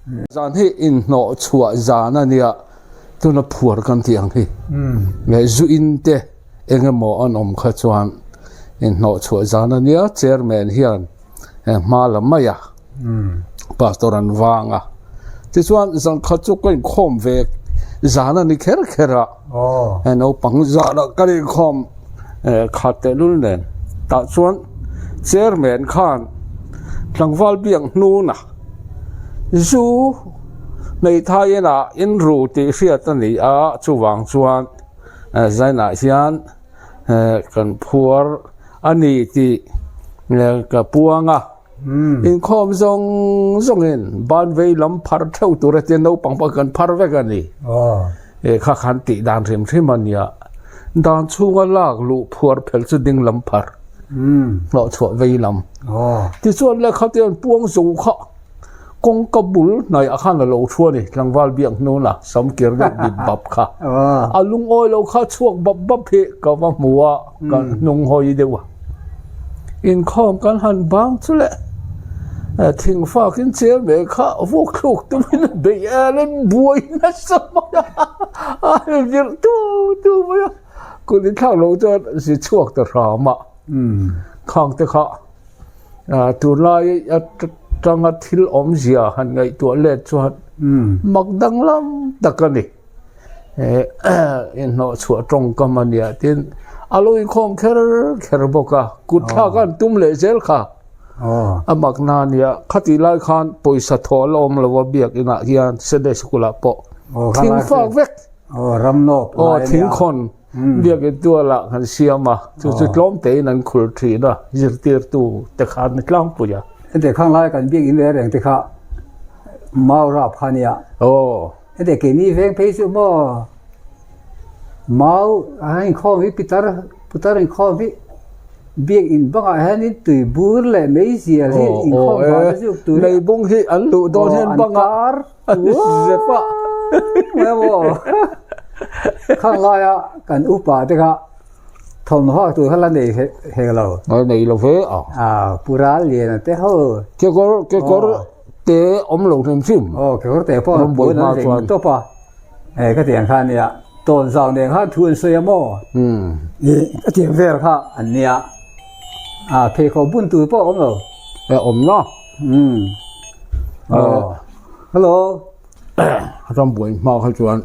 zan hi in no chua zan ania tuna phur kan tiang hi nge zu in te engemaw an om kha chuan in no chua zan ania chairman hian malamaya pastor an wanga ti chuan zan kha chu kain khom ve zan ani kher khera no pang zan ka ri khom khate lul nen ta chuan chairman khan tlangwal biang nu na zu nei thai na in ru ti hriat ani a chuwang chuan zaina hian kan phuar ani ti ka puanga in khom zong in ban vei lam phar theu tur te no pangpa kan phar ve kan ni kha khan ti dan rim ania dan chunga lak lu phuar phel chu ding lam phar lo chho vei lam ti chuan le khatian puang zu kha kong kabul nai akhan lo thua ni tlangwal biang no la samkir da bib bab kha alung oi lo kha chuak bab bab phe ka wa muwa kan nung hoi dewa in khom kan han bang chule thing fa kin cher me kha vo khuk tu min be alen buai na sama a vir tu ma ko ni thang lo cho si chuak ta rama khang te kha tu lai tanga thil om zia han ngai tu le chuan magdang lam takani in no chua tong kamania tin aloi khom kher boka kutha kan tum le zel kha amakna nia khati lai khan poisa thol om lawa biak ina hian sede skula po thing fa vek ramno thing khon biak e tu la kan siama chu chu tlom te nan khul thi na zirtir tu te khan tlang puyaแต่ข้างไล่กันเบี้ยอินเดียแรงแต่ข้ามาราบขันยาแต่เกนี่เพ่งเพย์ซูโม่มาให้ข้อวิปิตาร์ข้อวิเบี้ยอินบังอาหารนี่ตุยบูร์เลยไม่เสียที่อินข้อมาสุกตุยในบุ้งที่อันลุโดนเห็นบังอาเจ็บปะแม่บ่ข้างไล่กันอุปาแต่ข้าทนหัวตัวข้างล่างนี่เฮกเราในเราเฟ้ปุระเลียนแต่เขาเกี่ยวกับเตะอมหลงทิมซิมเกี่ยวกับเตะพ่อบุญนั่นเองตัวป่ะก็เตียงข้าเนี่ยตอนสาวเนี่ยข้าทุนเสียมั่วนี่ก็เตียงเวลข้าอันเนี้ยเพย์เขาบุญตัวป่ะอมเราอมเนาะฮัลโหลจำบุญมาเขาชวน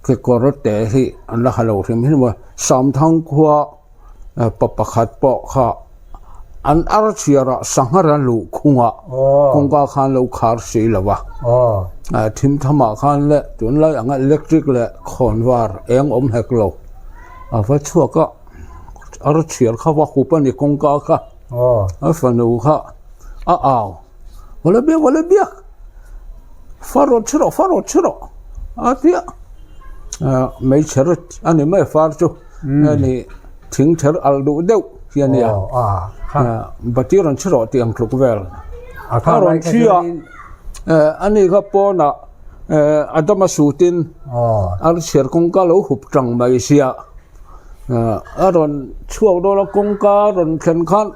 คือกรถแต่ที่อันละฮัลโหลที่มีว่าสามทางขวาปะขัดปะข้าอันอาร์เชียระสังหารลูกคุงะคงก็ขันลูกขาร์สีละวะทีมธรรมะขันเละจนเลยอันอิเล็กทริกเละคอนวาร์เองเฮกโลว่าชั่วก็อาร์เชียร์ข้าว่าคูปนี่คงก็ข้าฝันดูข้าวันละเบียฟาโรชโรเดียไม่เชื่ออันนี้ไม่ฟาร์จูอันนี้ถึงเชื่ออัลดูเดียวที่นี่บัติรันเชื่อที่อังกฤษเวลฟาร์เชียอันนี้ก็ปนอัตมาสูตินอัลเชียร์คงก็รู้หุบจังไม่เสียอันนั้นช่วงโดนคงก็รันแข่งขัน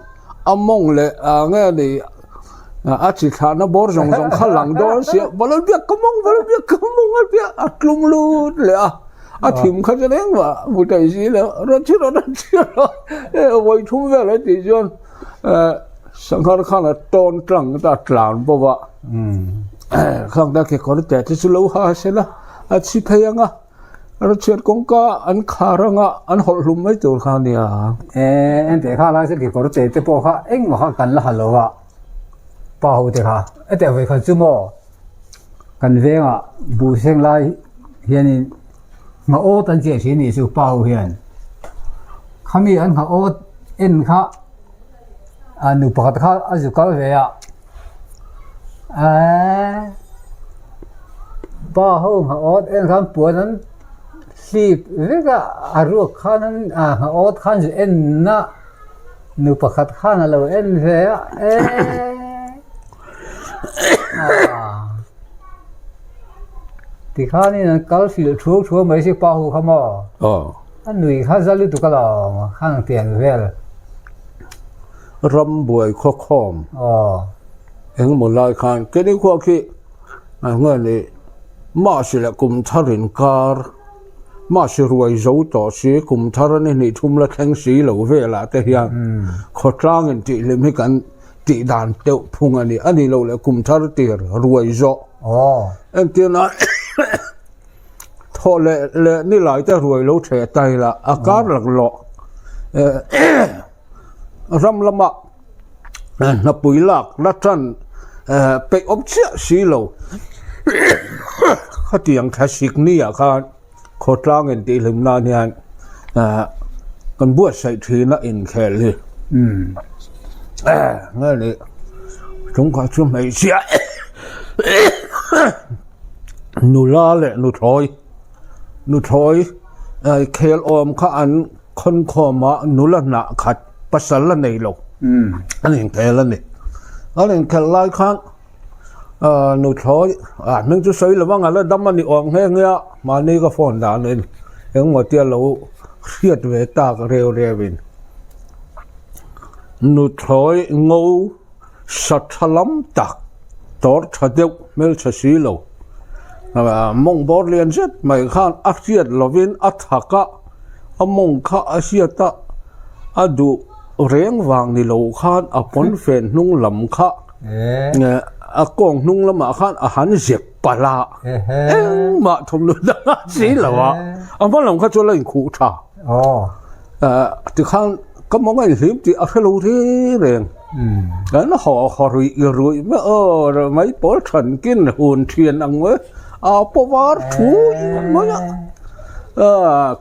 อมงเลยงี้นี่อาชีพนั้นบอร์จงข้างหลังโดนเสียบอลเบียกกมงอันเบียยกลุ่มลูดเลยทีมเขาจะเลี้ยงว่าบุตรสิแล้วรัชไว้ทุ่มเวลาที่จนสังขารข้างนั้นตอนตรังตาตรานบอกว่าข้างนั้นแค่คนแต่ที่สุดแล้วหาเสร็จแล้วอาชีพยังรัชกงก็อันขารังอันหดลุ่มไม่ตัวข้างนี้แต่ข้าราชการคนแต่พอข้าเอ็งว่ากันละฮัลโหลป่าวเด็กค่ะแต่เวลาจุ่มกันเวงบูเซงไลเฮียนี่มาโอตันเจียชีนี่สุป่าวเฮียนขามีอันมาโอเอ็นค่ะอันนุปกัดค่ะอันสุกัลเวียป่าวมาโอเอ็นค่ะปวดนั้นสีบเวก็อารุขค่ะนั้นมาโอค่ะจะเอ็นนะนุปกัดค่ะนั่นเราเอ็นเวียที่ข้านี่นั่นก็สิชัวไม่ใช่ป่าวเขามาอันหนุ่ยข้าจะรู้ตัวก็แล้วข้างเตียงเวลรำบวยข้อคอม เองหมดลายคันแค่นี้ก็คือเงี้ยนี่มาสิละกุมทารินการมาสิรวยเจ้าต่อสิกุมทารินนี่ทุ่มละแทงสีเหลวเวลาแต่ยังขดร่างกันตีเลยไม่กันตีด่านเตะพุงอันนี้เราเลยกุมทาริตีรวยเจ้าเอ็นที่นั้นทอเลยนี่หลายแต่รวยเราเฉยใจละอาการหลักหล่อรำละมะนับปุยลักนัดจันไปอบเชี่ยสีเหลวข้าเตียงแค่สิกนี่อ่ะค่ะโคตรเงินตีลิมนาเนี่ยกันบวชใส่ทีน่ะอินแค่เลยงั้นเลยจงขอช่วยไม่เสียนูลาเลยนูถอยเคลอมข้าอันคนขอมานูละหนักขัดปัสสาวะในโลกอันนี้แค่ละนี่อันนี้แค่หลายครั้งนูถอยนึกจะใส่หรือว่าไงแล้วดำมันนี่ออกแห้งเงี้ยมานี่ก็ฟอนด่าเลยเอ็งหมดเตี้ยเราเครียดเวตากเร็ววินนูถอยงูสัตว์ล้ำตักตอดชะเดียวเมลชะสีเหลวมงบอลเลียนเสร็จไม่ข้างอักเสียดลวินอัฐกะมงข้าอาเสียตะดูเรียงวางนี่เหลวข้างปนเฟนนุ่งลำข้าเนี่ยกองนุ่งละมาข้างอาหารเจ็บปลามาทำนู่นนั่นสิเหรอวะมันหลังข้าจะเล่นขู่ชาที่ข้างก็มองไม่เห็นที่อัครลูที่เรียงแล้วห่อรุยไม่ไม่ปอดฉันกินหุ่นเทียนอังเว้ยปวาร์ทุยมั้ง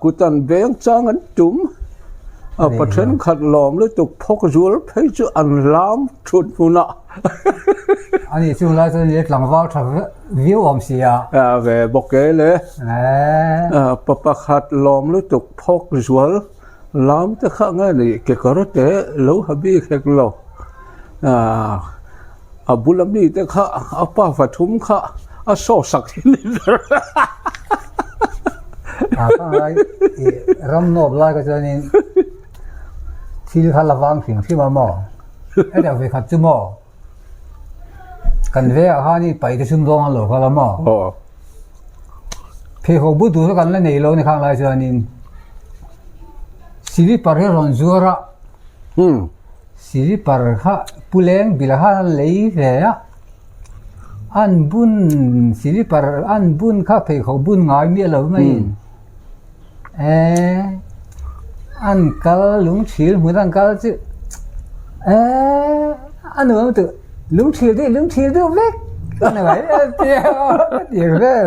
กูตันเบียงจังอันจุ่มประเทศขัดหลอมเลยตุกพกจูลเพย์จูอันล้ำชุดมุนะอันนี้ช่วงแรกจะเรียกหลังว่าทำวิวอมเสียเวบอกเกเลยประขัดหลอมเลยตุกพกจูลล้ำแต่ข้างนี้นี่เกี่ยวกับรถเตะลูฮับบี้แค่เราบุลมีแต่ข้าป้าฝัดทุ่มข้าโซ่สักทีนี่ข้างไรรำนอบลายก็จะนี่ที่ข้าระวังสิ่งที่มาหม้อไอ้เดี๋ยวไปขัดจุ่มหม้อกันเวะข้านี่ไปที่ชุมดงหรอข้าละหม้อเพย์เขาบุตรกันแล้วในโลกในข้างไรจะนี่สิริปาร์รอนจัวระสิริปาร์ข้าปุเลงบิลข้าเลยเวียอันบุญสิริปาร์อันบุญข้าเพย์เขาบุญง่ายมีอะไรไหมอันกัลลุงชิลเหมือนอันกัลจิอันนู้นตัวลุงชิลดิเล็กอันไหนเดี๋ยวเลย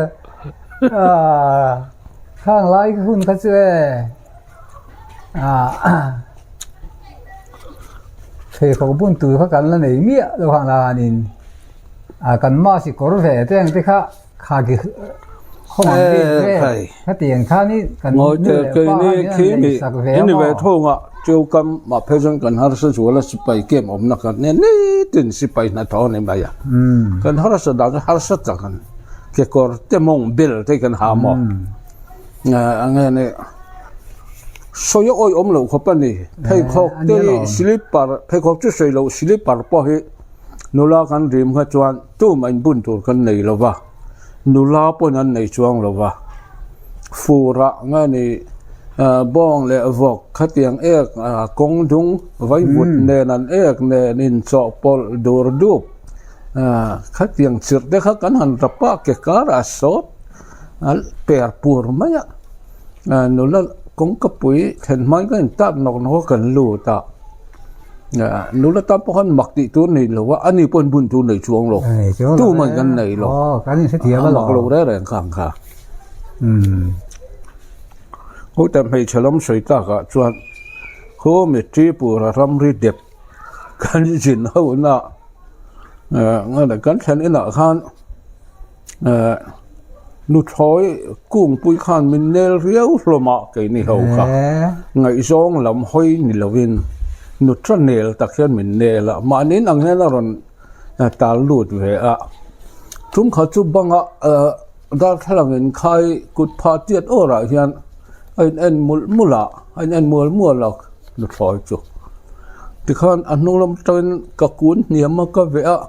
ข้างไล่คุณก็จะเพย์เขาบุญตัวเขากันแล้วไหนมีอะเราข้างล่างนี่กันมาสิกอร์เวทแต่ยังที่ข้ากี่ข้อมันดีเลยถ้าเตียงข้านี่กันนี่คือนี่เวทงอ่ะเจ้ากันมาเพย์กันหาสิ่งชัวร์แล้วสิไปเก็บอมนักกันเนี่ยนี่ถึงสิไปนัดท้องนี่ไปอ่ะกันหาสิ่งดังหาสิ่งจังกันเกี่ยวกับเต็มงบิลที่กันหาหมออันนี้สอยอ้อยอมเหลวเขาปนี่เพย์เขาเตะสลิปปาร์เพย์เขาจะใส่เหลวสลิปปาร์พอให้นูลากันริมขจวนตู้มันบุญตัวกันในละวะนูลาปนันในช่วงละวะฟูระงั้นนี่บ้องเล่วอกขัดยังเอกกงดุงไว้บุญเนนันเอกเนนินสอบปอลดูรดูขัดยังเสือเด็กกันหันรับปากเกการาสดเปียปูร์มั้ยนูลากงกระปุยเห็นไหมก็เห็นตัดนกนกกันลู่ตานูละตาพกันมักติตัวนี่หรือว่าอันนี้เป็นบุญตัวในช่วงหรอกตู้มันกันไหนหรอกการนี้เสียมาหรอกเราได้แรงข้างค่ะเขาแต่ไม่ฉลองสวยตากะชวนเขาไม่จีปูระรำรีเด็บกันจินเขาหน้างั้นแต่กันฉันนี่หน้าข้างนูถอยกุ้งปุยข้างมินเนลเรียวลมาเกี่ยนี่เขาค่ะไงซองลำห้อยนิลวินนุตรเนลตักเขียนมินเนลมานี้นังเนลรอนตาลูดเวะทุ่มเขาจุบังดาทลังเงินใครกุดพาเตียดโอระเฮียนไอ้มุละไอ้มัวหลักนุถอยจุที่ข้างอันนู้นลำต้นกะกุนเนี่ยมันก็เวะ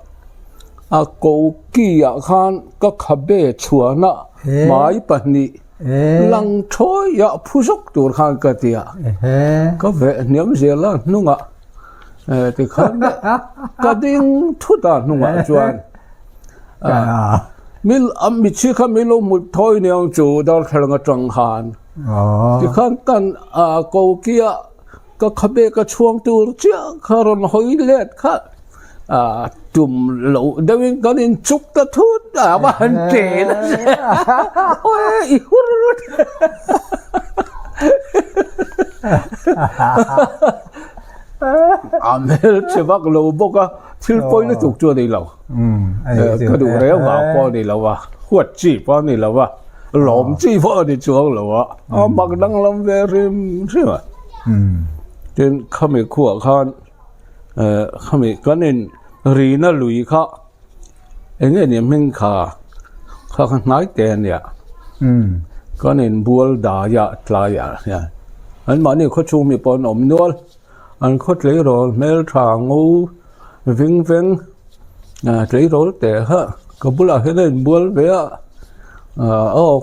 โกกี้ข้านก็ขบเบชัวนะหมายปนิลังช่วยยาผู้ชกตัวข้างกติยาก็เวเนียมเสียละนุ่งอ่ะที่ข้างก็ดิ้งทุดานุ่งอ่ะจวนมิชิข้ามิโลมุดถอยเนี่ยจูดอลเทลงจังหันที่ข้างกันโกกี้ก็ขบเบก็ช่วงตัวเจ้าคารอนหอยเล็ดค่ะจุ่มเหลวเดี๋ยวก็นินจุกตะทุดว่าหันเจนะโอ้ยอีหุ่นเมลเชวักโลบอกว่าทิลปอยเลยถูกจัวดีเราก็ดูเรื่องว่าพอดีแล้วว่าหัวจีพอดีแล้วว่าหลอมจีพอดีจัวแล้วว่าบักดังลำเวริมใช่ไหมจนเขาไม่ขัวเขาเขาไม่ก็นินรีน่าลุยเขาเองเนี่ยมึงเขาข้างไหนเตียนเนี่ยก็นินบัวดายะตายะเนี่ยอันมาเนี่ยเขาชูมีปนอมนวลอันเขาเลยรอเมลทางงูวิ่งเลยรอแต่ฮะก็บุลาเห็นบัวเบีย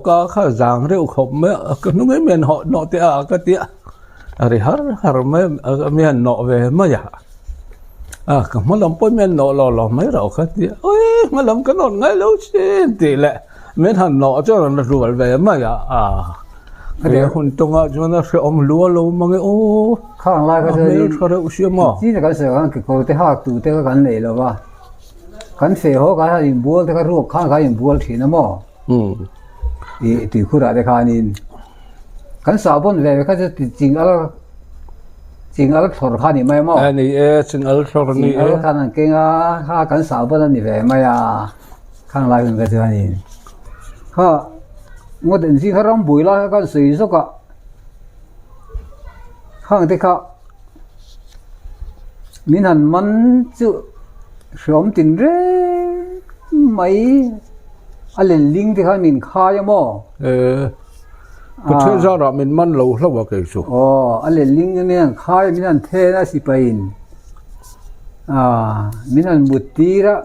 ก็ข้าจางเร็วขบเมื่อก็นุ่งให้เมียนhọ nọเตียก็เตียอะไรหาไม่เมียนนอเวไม่อยากก็มาลำป้อนเมียนนอหล่อไม่เราก็เตียเอ้ยมาลำกันนอนไงแล้วเช่นตีแหละเมียนหันนอเจ้าหน้ารัวเวไม่อยากเดี๋ยวคนตรงอ่ะจนน่ะเสียอมลัวลงมังเอโอ้ข้างล่างก็จะไม่รู้เขาเสียมั้งที่จะก็เสียกันคือเขาที่หาตู้ที่ก็กันเลยแล้วว่ากันเสียเขาก็ให้บัวที่ก็รูปข้างก็ให้บัวที่นั่นมั้งที่คู่รักที่ขานินกันสาวบนเลยก็จะจริงอะไรถอดขานี่ไม่มั้งอันนี้จริงอะไรถอดนี่ขานั่นเก่งข้ากันสาวบนนั่นนี่แบบไม่ข้างล่างก็จะนี่ข้า我等时他让背啦，嗰水叔个，可能的确，闽南文就上定咧，咪啊连领的下面卡呀么？ประเทศเราเราเป็นมันเราเราว่าเกี่ยวกับ啊连领的เนี่ย卡呀闽南เทน่ะสิไปอิน闽南มุดตีละ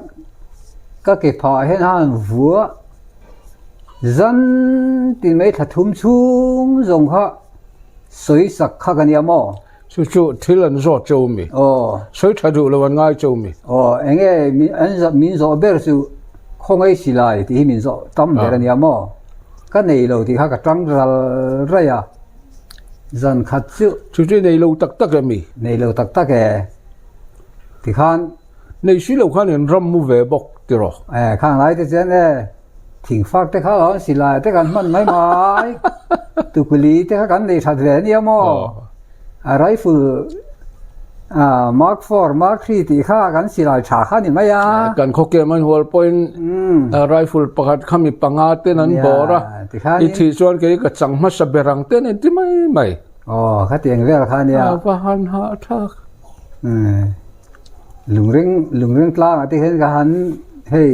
ก็เก็บผ้าให้หางหัวdân thì mấy thật thum chung dùng họ suy sặc khác cái gì mà chú thì là rõ châu mi suy thật đủ làวันง่ายchâu mi anh ấy mình rõ biết sự không ai xí lại thì mình rõ tâm để cái gì mà cái này lâu thì khác cái trăng ra ya dân khác chú này lâu tắc cái mi này lâu tắc cái thì khan này xí lâu khan nên râm mu về bọc thì rồi khan lại thì thế này thỉnh phát thế khác đó xí lại thếกันมันไม่ไม้ตุกุลีthếกันในชัดเลยเนี่ยมั้งไรฟิลมาร์ค4มาร์ค3ที่ข้ากันสิลายฉาข้านี่ไม่กันเขาเกี่ยมันหัวปอยน์ไรฟิลประกาศข้ามีปังอาเต้นันบอระอีที่ส่วนเกี่ยวกับจังมัสเบรังเต้นที่ไม่ข้าเตียงเรื่องข้าเนี่ยว่าหันหาทักลุงเรื่องกลางที่เห็นกันเฮ้ย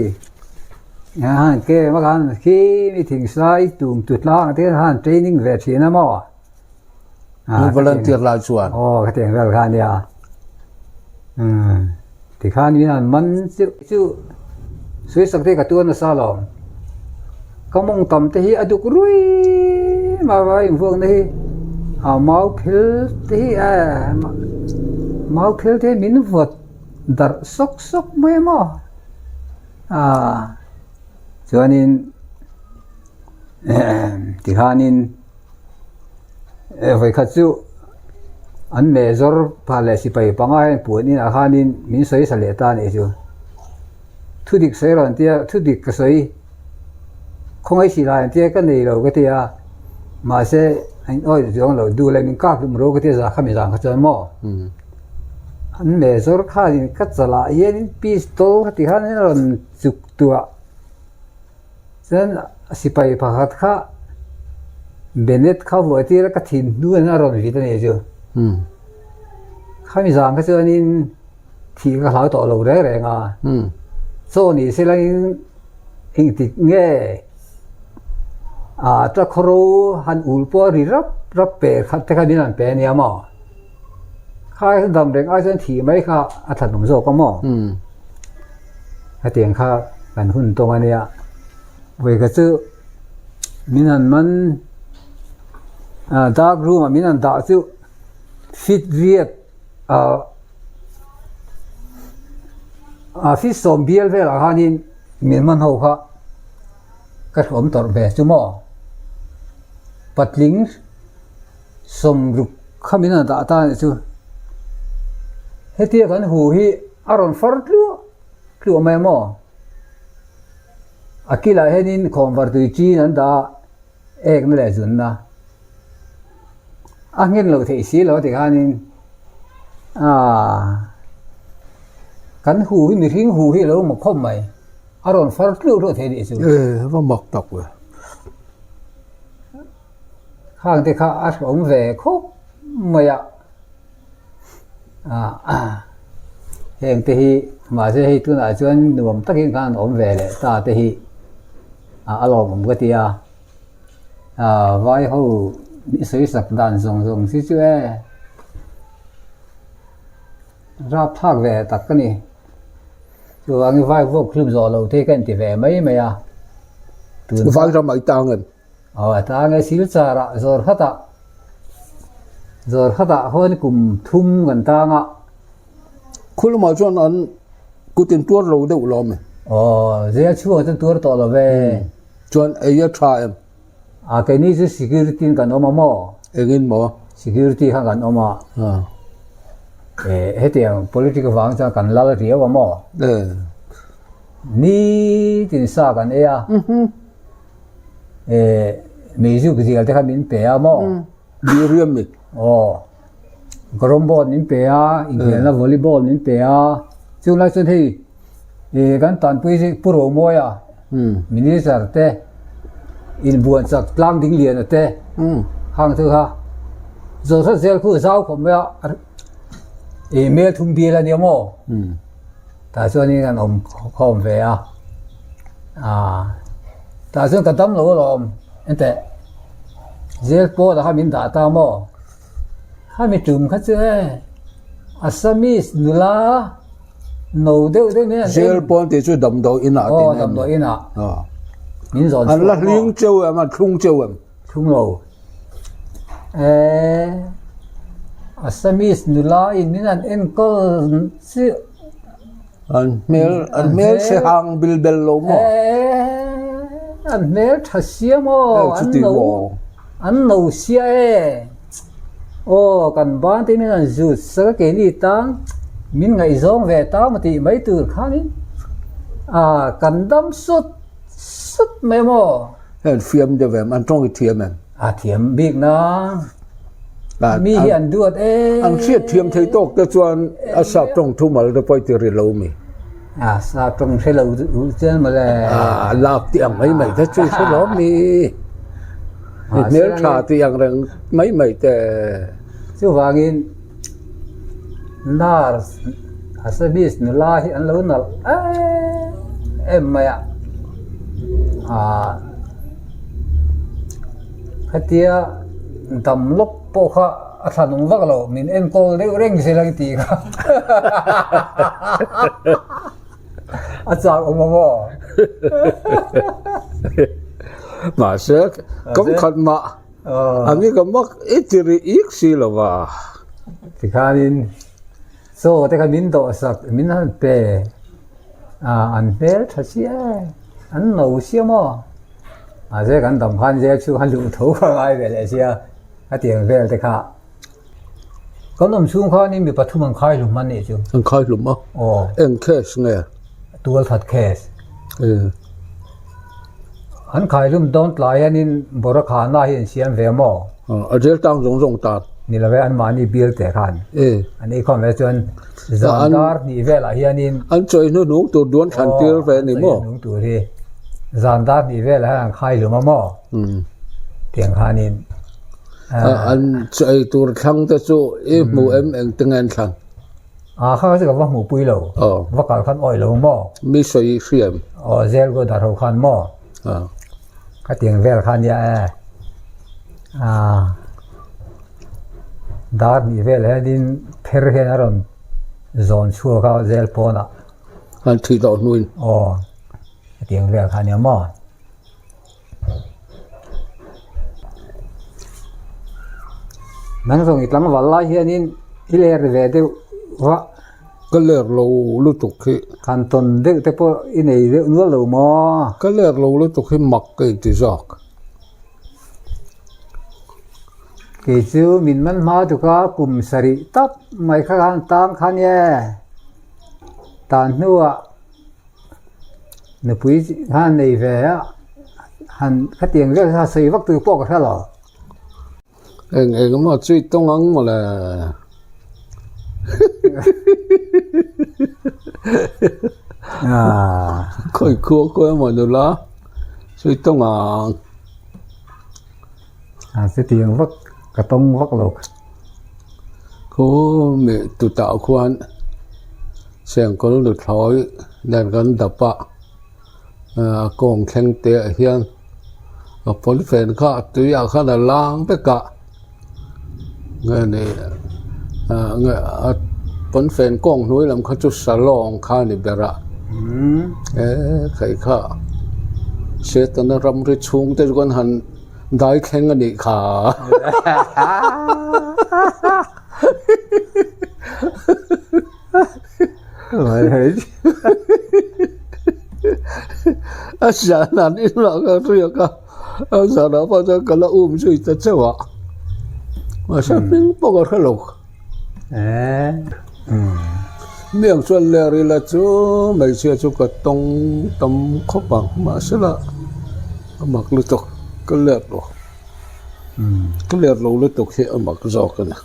เกี่ยมากันขี้มีถึงสายตุ่มจุดล่างที่ท่านเทรนนิ่งเวทีนะมั้งมีวอลันเทียร์หลายส่วนข้าเตียงเรื่องข้าเนี่ยที่ข้านี่นั่นมันจู่สวยสักทีกับตัวนั่นซาลอมก็มองต่ำที่อดุกรุยมาไว้พวกนี้เมาพิลที่เมาพิลที่มินวัดดาร์ซกไม่มาส่วนนี้ที่ข้านี่ไว้ขัดจู่อันเมจอร์พาเลสิไปปังไงปวดนี่อาคารนี้มินสวยสเลตานี่จู่ทุดิกเสรันเตียทุดิกก็สวยคงไอ้สิลายเตียก็นี่เราก็เตียมาเสไอ้โอ้ยจงเราดูเลยมินกักมันรู้ก็เตียจะข้ามีจังก็จะมั่วอันเมจอร์ข้านี่ก็จะละเย็นพิสโตลที่ข้านี่เราจุกตัวฉะนั้นสิไปพักข้าเบนเน็ตข้าวัวที่แล้วก็ทิ้งดูน่ารอนวิตานี่จู่ข้ามีจังก็จะนี่ที่ก็หลายต่อเราได้แรงโซนี่สิลังอิงติเง่ตะครูหันอุลปอรีรับเปรขัดแต่ข้ามีนั่นเปรเนี่ยมั้งข้าดำแรงไอ้เส้นที่ไม่ข้าอัฐหนุ่มโซก็มั้ง ถ้าเตียงข้ากันหุ่นตรงอันเนี้ยเวก็ซื้อมินันมันดาร์กรูมมินันดาซื้อฟิตเรียกฟิตสมเบียลเวลาฮันนินมินมันหัวข้ากระผมตอร์เบสจุโม่ปัดลิงสมรุกข้ามินันดาตาเนี่ยจูเฮตีกันหูฮีอารอนฟอร์ดลัวไม่หมออากิลาเฮนินคอมฟอร์ตุจีนันดาเอกนั่นแหละจุนนะอันนี้เราที่สิเราที่ฮันนินกันหูฮีมีทิ้งหูฮีเราหมกข้อมไหมอารอนฟอร์ดลัวเท่ดีจุว่าหมกตกเว้ยข้างที่ข้าอัดผมเวคบไม่อะเฮงที่มาเสียให้ตัวน่ะจวนหนุ่มตะกินข้างผมเวเลยตาที่อารมณ์ผมก็ที่ไว้เขามีสวยสักดันส่งสิช่วยรับทักเวตักกันนี่ตัวอันนี้ไว้พวกคลื่นจอเราเทกันที่เวไม่อะตัวไฟเราไม่ต่างกันตาไงสิลจาระจอร์ฮัตะคนกลุ่มทุ่มกันตางะคุณมาจวนอันกูตินตัวเราได้อุลอมเสียชัวจนตัวต่อละเวจวนเอยทรายแค่นี้จะ security กันออกมาหมอเงินหมอ security ข้างกันออกมาเฮตียง political ฟังจะกันลาเรียวว่าหมอนี่ตินซากันมีจุกที่เราทำมินเปียหมอมีเรื่องมิดกรมบอลนินเปียอิงเดียนวอลเลย์บอลนินเปียจุดแรกสุดที่กันตอนปุ้ยปุโรโมยมินิสร์เตอินบัวจากกลางดิ่งเลียนเตห่างเถอะฮะจอดเซลคู่สาวผมว่าเมลทุ่มเบียร์เนี่ยโมแต่ช่วงนี้กันผมคอมเฟียแต่ช่วงกันตั้มเราลมแต่เซลโป้แต่เขามินด่าตามโมถ้ามีจุ่มเขาเจออาสมิสนุลาโนเดลเนี่ยเซลโป้ที่ช่วยดำดอยอินาดำดอยอินามินสอนอันละลิงเจ้ามันทุ่งเจ้าทุ่งเราอาสมิสนุลาอินมินันเอ็นก็สิอันเมลเสียงบิลเบลโลโมอันเมลทัศเซียโมอันโนเซียกันบ้านที่มินันจุดสักแค่นี้ตั้งมินไงซองเวต้ามาที่ไม่ตื่นข้านี้กันดำสุดไม่หมอเฟียมเดวมันต้องเทียมเทียมบิ๊กนะมีอันดูดอันเสียเทียมไทยตกแต่ส่วนอาสาตรงทุ่มอะไรไปที่เรือเรามีสาตรงที่เราเจอมาแล้วลาบเตียงไม่ถ้าช่วยเขาล้อมีเนื้อชาที่อย่างนั้นไม่แต่ช่วงนี้น่าอาศัยบิสนุลาฮิอันลุ้นน่ะไม่ขัดเตียดำลุกโปะข้าอัศนุวักเรามินเอ็นโกลเร่งเสียงตีค่ะอาจารย์อมโมมาเสียก็ขัดมาอันนี้ก็มักอิจฉาอีกสิละว่าที่ข้านินโซ่แต่ข้ามินโตสักมินหันเปอันเปทัศเซียอันหนูเสียมั้งเจ้ากันดำพันเจ้าชูฮันลูทูข้างไอ้เวลเซียเตียงเวลแต่ข้าก็น้ำชุ่มข้านี่มีปฐุมมันคายหลุมมันนี่จูมันคายหลุมมั้งเอ็นเคสไงตัวถัดเคสอันคายหลุมโดนหลายอันนี้บริการน่าเห็นเสียงเวมอเจ้าตั้งรงตานี่ละเวอันมานี่เบียร์แต่ขันอันนี้ความเวจนจานดาร์นี่เวลาเฮียนี่อันใจนู้นตัวดวนขันเตียร์เวนี่มั้งตัวที่จานดาร์นี่เวลาคายหลุมมั้งเตียงขันนี่อันใจตัวขังแต่จู่หมูเอ็งตึงเงินขังเขาจะกับว่าหมูปุยเราว่าการขันอ้อยเรามั้งไม่ใช่เสียมเซลก็ดาร์ขันมั้งก็เตียงเวลขันเนี่ยดาร์นี่เวลาดินเพอร์เฮนารอนโซนชัวเขาเซลปอนะ han thi do nuin tiếng về khá nhớ mò nắng rồi ít lắm vào lại hiện in ile về đều vợ ka ler lo lu tuk khi khăn tuần đều thế po in này đều nuốt lẩu mò ka ler lo lu tuk khi mak ke ti zak cái chú mình man ma tu ka kum sari tap mai khan tam khan ye tan nuwa nè pui han này về á han cái tiền cái sa xây vắc từ po cái lo eng ma chui tong ang ma la khoi ko ma no la chui tong ang cái tiền vắc cái tông vắc lộc ko me tu ta khuan seng ko lu thloi dan gan da pa kong kheng te hian pol fen kha tu ya kha da lang pe ka nge ne nge pon fen kong nuôi làm kha chu salong kha ni bera khai kha se tan ram ri chung te gon han dai kheng ani kha sa nan in la ka ria ka sa na pa cha ka la chui ta chawa ma sa ping po ka khalo miệng xuân lè ri la chu mai sia chu ka tong tam kho bang ma sa la mak lu tok ka le lo ka le lo lu tok he mak zo ka na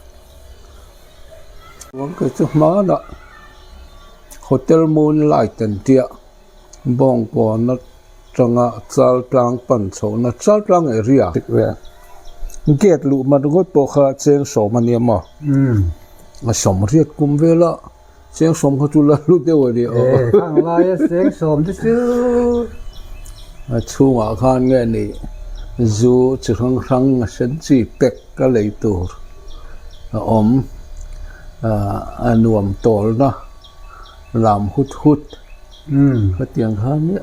wang ka chu ma na hotel moonlight tan tia bong po na changa chal tlang pan chho na chal tlang area tik ve gate lu ma ngot po kha cheng so mania ma a som riat kum vela cheng som kha chu la lu de wa ni khang lai cheng som chu a chunga khan nge ni zu chi rang sen chi pek ka lei tur om anuam tol na làm hút cái tiếng hát nhé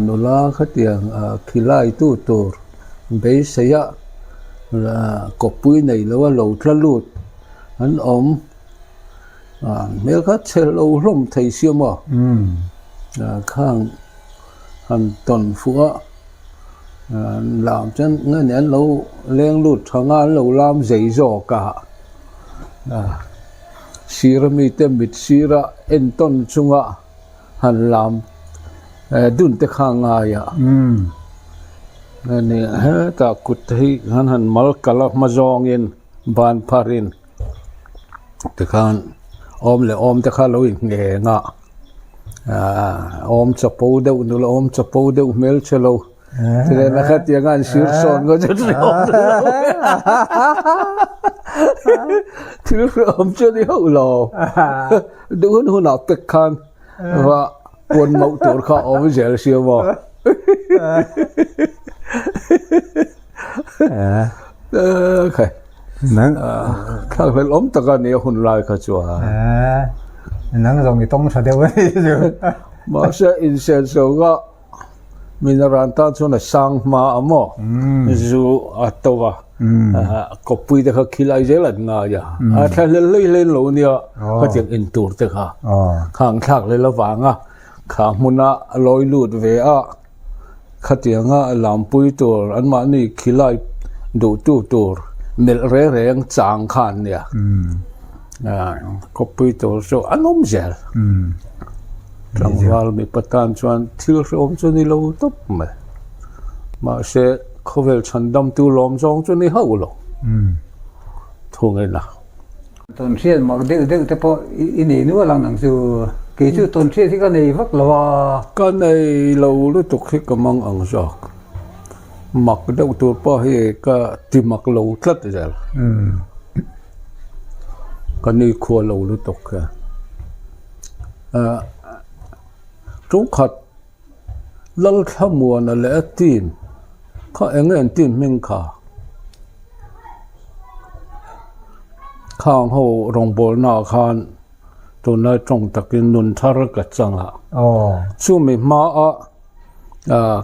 nó là cái tiếng khi lại tu tổ bây giờ là có bụi này là lâu ra lụt anh ôm mấy cái xe lâu lắm thấy siêu mà khang hành tuần phú làm cho người nén lâu lên lụt thằng anh lâu làm giấy giỏ cả sira mi te mit sira en ton chunga han lam dun te khanga ya ne ha ta kut hi han mal kala ma zong in ban parin te khan om te kha lo nge nga om chapo de nu lo om chapo de mel chelo te na khat ya gan sir son go je thiếu ông chưa đi hậu lò đúng hôm nào tịch khan và quân mẫu tuổi khó ông dễ là siêu bò okay nắng khác phải ốm tất cả nhiều hồn lại cả chùa nắng rồi thì tông sao đâu ấy mà sẽ in sen số ga mình ra ta cho nó sang mà amo dù à tàu có bụi thì họ khi lại dễ lần ngà ya thay lên lỗ nia có tiếng in tour thì ha khang khạc lên là vàng khang muốn lôi lụt về khát tiếng làm bụi tour anh mà ni khi lại đủ tour mel reng chang khan nia có bụi tour so anh ôm dễ trong vào bị bắt tan chuan thiếu sự ôm cho ni lâu tốt mà sẽ không phải chân đâm tiêu lom trong cho ni hậu lo thôi ngay nào tuần xuyên mà đều thế po in này nữa là năng su cái chú tuần xuyên thì cái này vất là cái này lâu lúc tục khi cái măng ăn rồi mặc đâu tuổi po hay cái tìm mặc lâu rất là cái này khua lâu lúc tục chúng khát lăng tham muốn là lẽ tinเขาเองเงินตีนมิงขาข้างหูรงบอลนาคาน ตัวนั้นตรงตะกินนุนทารกัจจังอ่ะ อ๋อ ชูมีมา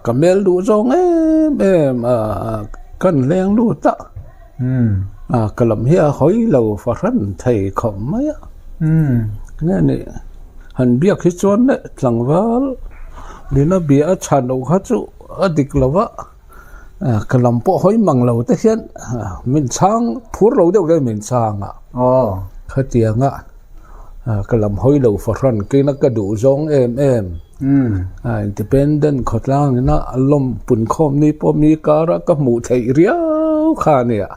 กับเมลดูจงกันแรงดูตะกลำเฮียหอยเหล่าฝรั่งไทยขมไหมอ่ะนี่หันเบียกที่ชวนเนี่ยหลังว่าดีนะเบียชันอุขจุอดิกละวะกลำปอหอยมังเหล่าแต่เช่นมินช่างพูดเราเดียวกันมินช่างอ่ะเขาเตียงอ่ะกลำหอยเหล่าฝรั่งกินกระดูจงindependent ขดล่างนี่นะอารมณ์ปุ่นคอมนี่พอมีการะกับหมูไทยเรียวข้าเนี่ย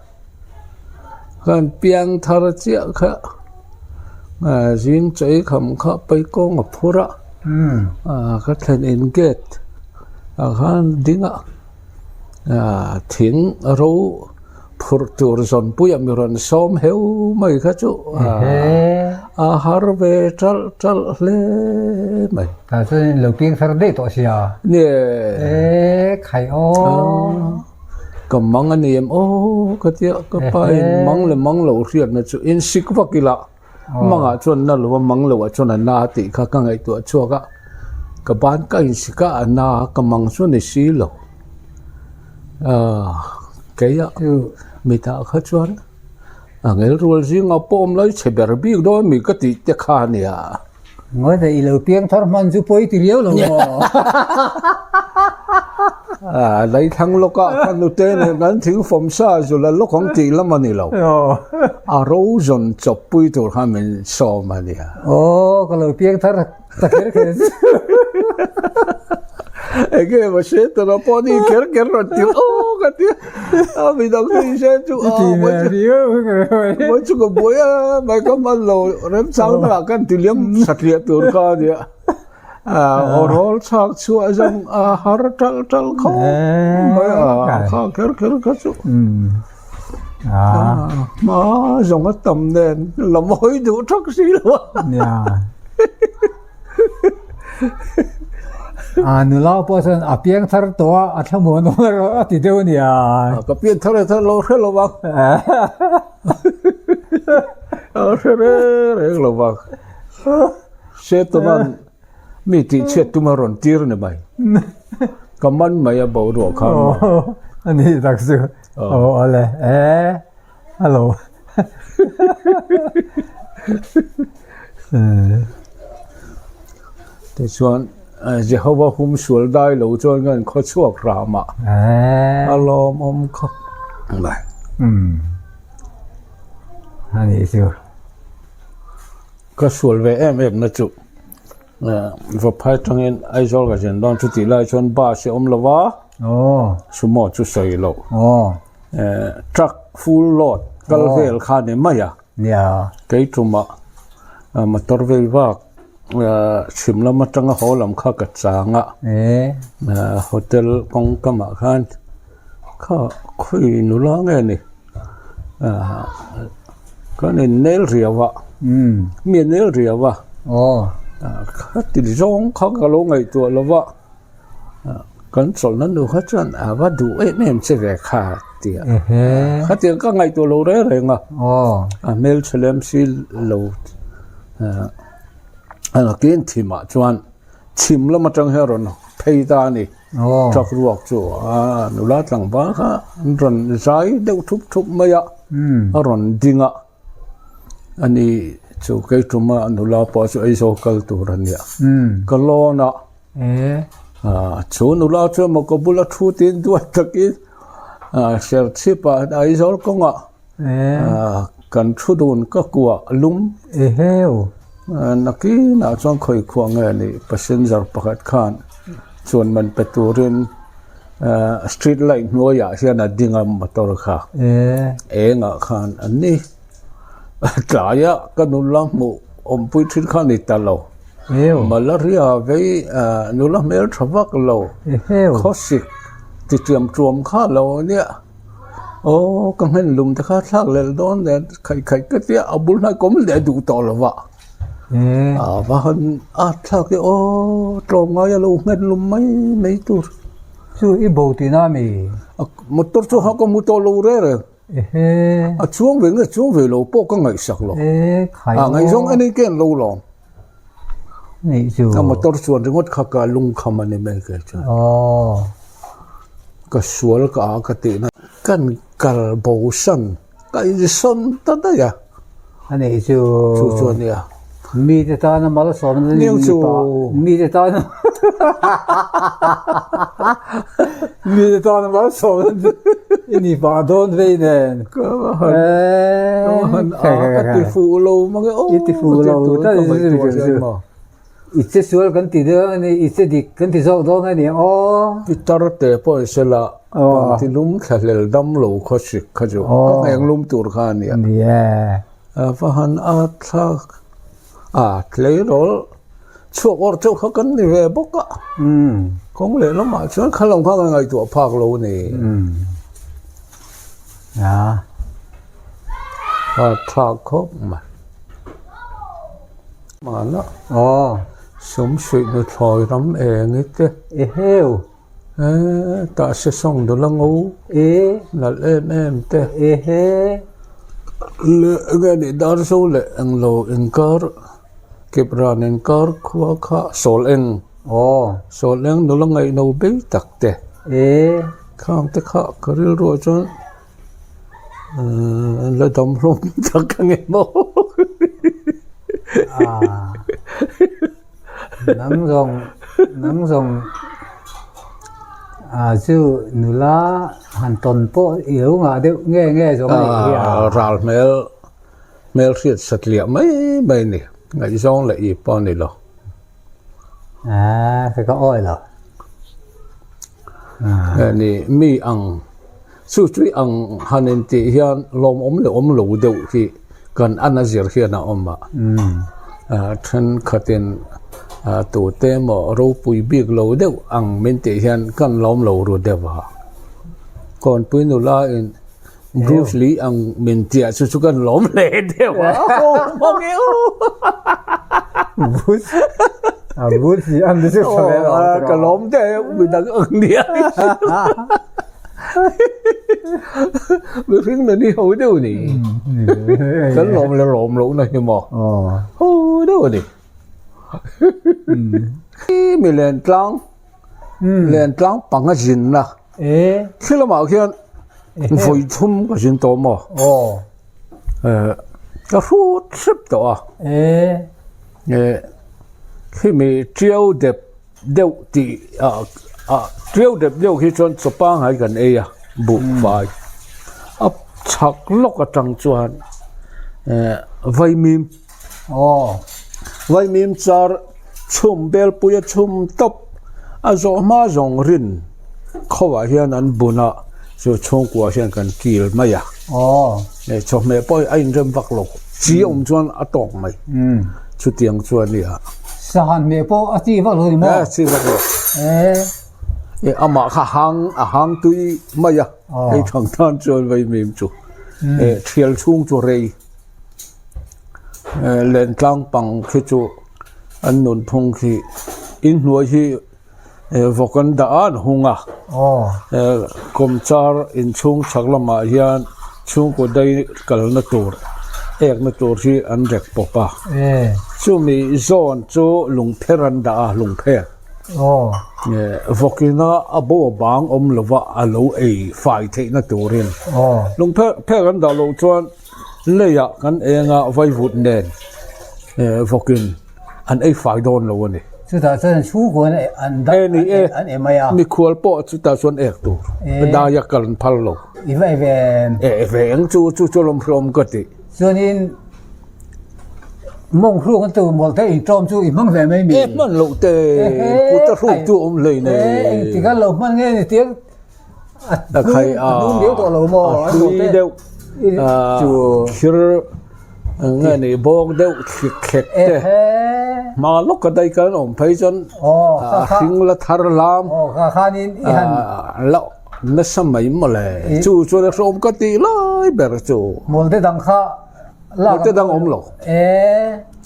กันเปียงทาร์เจียค่ะจิงใจคำข้าไปกองกับพูระก็แทนเอ็นเกตกันดิ้งทิ้งรู้พูดตัวส่วนปุยมีรันซ้อมเหวไม่ค่ะจู่อาหารเวทัลเลยไม่แต่ส่วนเราเพียงทาร์ได้ตัวเสียเนี่ยไข่โอก็มังอันนี้ก็เที่ยวก็ไปมังเลยมังเราเรียนนะจู่อินสิกวักกิละมังอ่ะจนนั่นหรือว่ามังเราจนน่าติข้ากังไอตัวชัวก็บ้านก็อินสิกะน่าก็มังส่วนในสีเราแกยะมีตาข้าชวนเงี้ยรู้สิงาปอมเลยเฉลี่ยบีกด้วยมีกติเจ้าข้าเนี่ยงั้นแต่อีเราเพียงทอร์มันจะไปที่เลี้ยวหรอเลยทั้งโลกกันดูเต้นนั้นถึงฝนซาจุลโลกของจีละมันนี่เรารู้จนจบปุยตัวข้ามันสอบมาเนี่ยก็เราเพียงทอร์ตะเกียร์ Ege masih teraponi ker roti katanya abi dah kisah tu macam kau boya mereka malu orang sang nak kan tuliam satria turka dia orang sak cua jam har tal kau kau ker kacu mà dùng cái tầm đèn làm mối đủ trắc xí luôn nu lao po san a piang thar to a thamo no ro a ti deu ni ka piang thar lo lo ba re lo ba se to nan mi ti che tu ma ron tir ne bai ka man mai a bo ro kha ani tak su ole hello te chuan Jehovah hum sul dai lo chuan gan kho chuak rama alom kho bai ani chu ka sul ve em na chu va phai thangin ai zol ga jen don chu ti lai chuan ba se lawa sumo chu sei lo truck full load kal vel kha ne maya kai tuma motor vel wak chim lam atanga holam kha ka changa hotel kong kama khan kha khui nula nge ni ka ne nel riawa mi nel riawa kha ti jong kha ka lo ngai tu lawa kan sol nan du kha chan wa du em che ve kha ti kha ti ka ngai tu lo re nga mel chelem sil lo anh kiến thì mà chuan chim lắm mà trong hè rồi pay ta nè chọc ruột chỗ nụ lá chẳng bá ha rồi trái đâu thúc mấy ạ rồi đinh ạ anh ấy chỗ cái chỗ mà nụ lá bỏ chỗ ấy số cái tủ rồi nè cái lo nè chỗ nụ lá chỗ mà có bula thu tiền đuôi tất nhiên share chip à ấy số công ạ cần thu đồn các của lúng naki na chuan khoi khuang nge ni passenger pakhat khan chuan man peturin street light hnuaiah hian a dinga motor kha nga khan ani tlaya kanula mu ompui thil khan ni talo malaria vei nula mel thavak lo khosik ti tiam tuam kha lo nia kam hen lum ta kha thak lel don ne khai ka tia abul na kom le du to lawa và hơn thao cái trộm ngay là ngân lùm mấy tur chú ít bầu thì na mì một tur chú họ có một tur lâu rồi xuống về lâu bộ có ngày sạc lo ngày giống anh ấy cái lâu lo นี่จู เอามาตรส่วนงดขากาลุงคำมันนี่ไม่เกิดจ้ะ อ๋อ ก็สวยก็อากตินะกันกลโบสันก็อีสันตัดได้ยะ อันนี้จู ชวนเนี่ย มีแต่ตอนมาแล้วสอนมัน เนี่ยจู มีแต่ตอนมีแต่ตอนมาแล้วสอนอันนี้ป่าโดนไปเนี่ย ก็มันอากติฟูโลมันก็โอ้ ฟูโลแต่อีเจสวยกันติดเด้อนี่อีเจดิกันติดโซโดนนี่อ๋อ พิตรเตปอยเสละที่ลุมแค่เลลดัมโลข้อสิกข้อจูก็เองลุมตัวข้านี่ เนี่ย ฟะฮันอาทักเลยรอช่วงอร์ช่วงเขากันนี่เวบกะคงเลยแล้วมาชวนขลงข้างไงตัวภาคโลนี่ทักเขามาละอ๋อสมสุดถอยรำเองนี่เต้เฮลตาเสส่งดูละงูนั่นเอ็มเต้เฮle ngani dar so le ang lo inkar kipran inkar khwa kha sol eng sol eng no langai no be takte khang te kha karil ro chon la dam rom takang mo nang rong chứ nula han ton po yếu ngà đeo nghe giống này ral mel khiết sat liệm mấy nè ngày giông lại y pon này lo phải có oi lo nè mi ang su chui ang hanin ti hian lom lo deu khi kan anazir khi na omma then khatin tổ tế mà râu bùi biếc lâu đều ăn mình thể hiện căn lom lâu rồi đều à còn bây giờ là Bruce Lee ăn mình tiệt cho căn lom lệ đều à không hiểu Bruce Lee ăn được cái lom đều mình đang ăn đi mình phim này đi hồi đâu nè cái lom lâu này mà hồi đâu nè mi len tlang pang a jin la khila ma khian voi thum ka jin to mo ka fu trip to khi mi triêu đẹp deu ti triêu đẹp deu khi chon chopang hai kan e bu vai ap chak lok a tang chuan vai mim vai mim char chum bel puya chum top azo ma zong rin khawa hian an buna so chong kwa hian kan kil maya ne chok me poi ain rem vak lo chi chuan atong mai chu tiang chuan ni ha sahan me po ati vak lo mo chi vak lo ama kha hang tui maya ei thang tan chuan vai mim chu thial chung chu rei len tlang pang khi chu an nun phung khi in nuôi hi vokan da an hunga kom char in chung chaklama hian chung ko dai kal na tur ek na tur hi an rek popa chu mi zon chu lung pheran da lung pher vokina abo bang om lova alo ei fai the na turin lung pher an da lo chuan leya kan enga vai vut nen vokin an ei fai don lo ni chu ta chen chu ko ne an da an e maya mi khol po chu ta chuan ek tu da ya kan phal lo i vai ve ang chu lom from ko ti chuanin mong hru kan tu mol te in trom chu i mang ve mai mi man lo te ku ta hru chu le ne ti kan lo man nge ni tiếng khai đúng điếu to lo mo đi đâu chu khir nghe này bong đâu khek te mà lúc cái đây cái ông thấy chân hình là thar lam kha nín lọ nó sắm mấy mà lệ chu cho nó ôm cái tí lại bẻ chu một cái đằng kha một cái đằng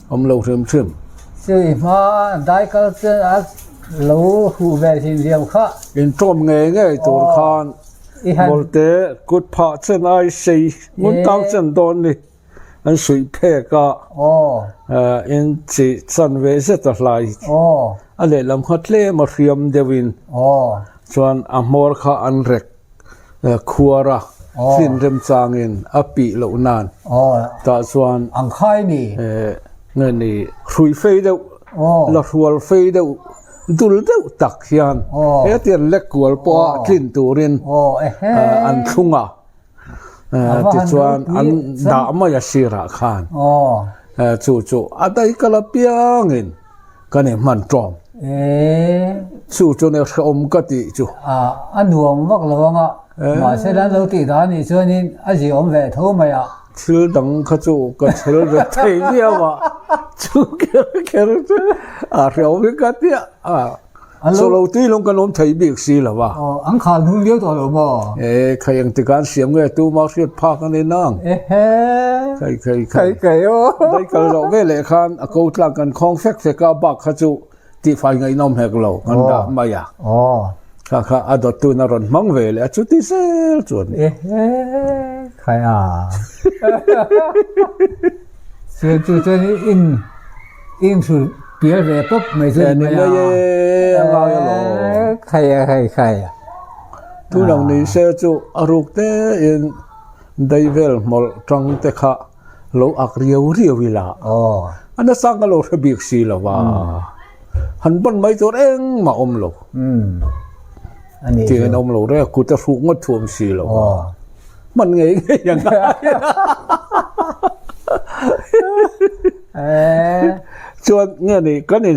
ôm lẩu thêm chứ mà đại cái lẩu hủ về thì điểm kha in trộm nghe tụi con một té cút phá chân ai xây muốn tăng chân đòn đi อันสุยเพก็ โอ้ อินจิสันเวสต์อะไร โอ้ อันเดลำฮัดเล่มาเรียมเดวิน โอ้ ส่วนอมอร์ข้าอันเร็กคัวระสินเริ่มจางอินอปีเหล่านาน โอ้ แต่ส่วน อังค่ายนี่ เงินนี่คุยเฟยเดว โอ้ ละรัวเฟยเดวดุลเดวตักยันเตียนเล็กกวลปะกลิ่นตูริน โอ้เอ๊ะ อันทุ่งอ่ะที่ส่วนอันดามายสิระขาน โอ้ จู่อันใดก็ละเปียงอินกันเนี่ยมันจอม เอ๊ะ จู่เนี่ยเขาอมกติจู่ อันหัวมักระวังอ่ะมาเสร็จแล้วเราติดตานี่ช่วงนี้อาจจะอมแหวนโทรมาอ่ะ ชิลดังเขาจู่ก็ชิลเรื่องเทียมอ่ะจู่แค่เราไม่กติอ่ะสโลตีลงกันล้มไทยบิ๊กซีหรอวะ อ๋ออังคารทุ่งเลี้ยวตัวหรือเปล่า ใครยังติการเสียงเงยตู้มาเสียดพากันในนั่ง เอ๊ะ ใคร ใครเก๋โอ้ ได้กันเราเวลคันกูตลังกันคองเฟกเสกาบักเขาจู่ที่ไฟไงน้อมเฮกเรากันดามาอยาก อ๋อ ค่ะอดตุนารอนมังเวลจุดที่เซลจวน เอ๊ะใครอ่ะเสียจุดนี้อินสุดเปียเรปุ๊บไม่ใช่ นี่ ไม่ เลย อ่ะ เราอย่าหลง ใครอ่ะใครอ่ะ ทุลังนี้เซจูอารุกเตอินได้เวลมอลจังเตค่ะเราอักเรียววิลา อ๋อ อันนั้นสังกัลเราเบิกซีละว่าหันบันไม่ตัวเองมาอมเรา อันนี้ ที่อมเราเรียกกูจะสูงงดท่วมซีละ อ๋อ ว่ามันไงอย่างนั้น เอ๊ะ ชวนเงี้ยนี่ก็นี่